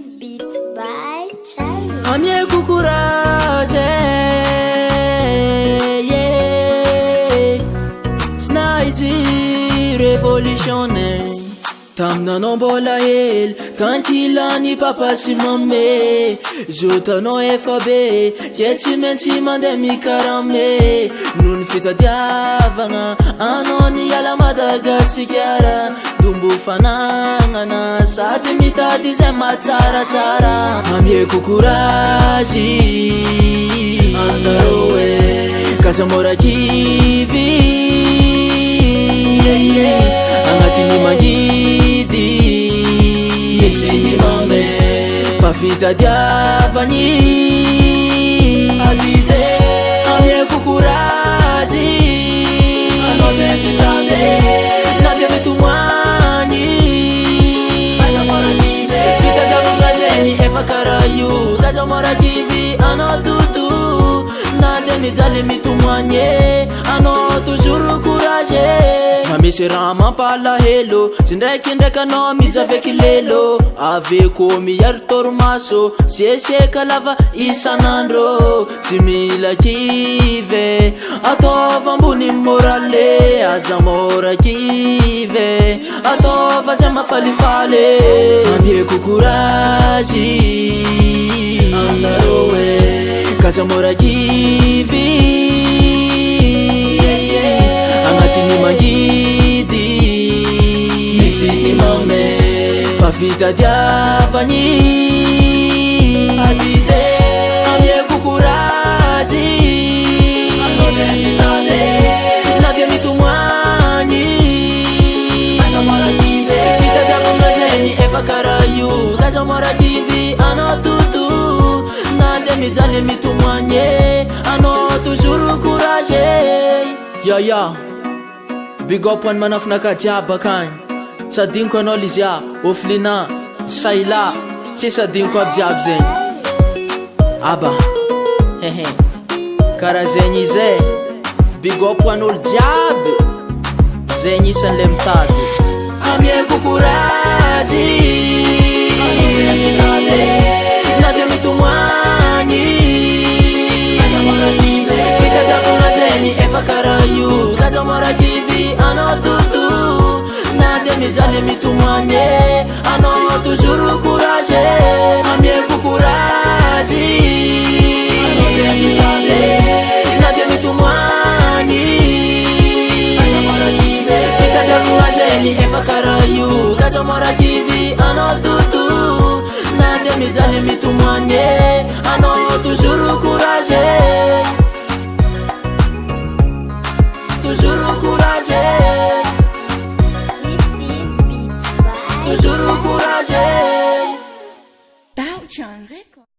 is Beats by Charlie. Amiego courage, yeah. Snaiji revolution. Tamnanao mbola hely tankilany papa sy mame zotanao efa be ke tsy maintsy mandeha mikarame noho ny fitadiavagna anao niala Madagasikara dombo fanagnana sady mitady zay matsaratsara amieko courage andaro Casamora kivy agnatiny mangidy misy ny mame fa fitadiavagny adide amieko courage anao zay mitady na dia mitomagny Casamora kivy fitadiavagna zegny efa karaha io Casamora kivy anao dodo na dia mijaly mitomagny anao toujours courage misy raha mampalahelo sy ndraikindraiky anao mijaveky lelo aveko miaro torimaso sieseka lava isanandro tsy mila kive ataova ambony morale aza mora kive ataova zay mafalifaly amieko courage andaro Casamora kivy agnatiny mangidy misy ny mame fa fitadiavagny adide amieko courage anao zay mitady na dia mitomagny Casamora kivy fitadiavagna zegny efa karaha io Casamora kivy anao dodo na dia mijaly mitomagny anao toujours courage ya big up one manafinaka jiaby akagny tsy adigniko anao Lizia Oflina Saila tsisy adigniko aby jiaby zegny aba hehe karaha zegny izy big up hoan'olo jiaby zegny isan'le mitady amieko courage anao zay mitady na dia mitomagny Casamora kivy fitadiavagna zegny efa karaha io Casamora kivy anao dodo na dia mijaly mitomagny anao toujours courage amieko courage anao zay mitady na dia mitomagny Casamora kivy fitadiavagna zegny efa karaha io Casamora kivy anao dodo na dia mijaly mitomagny anao toujours courage toujours courage This is Beats by toujours courage Tao Chan Record.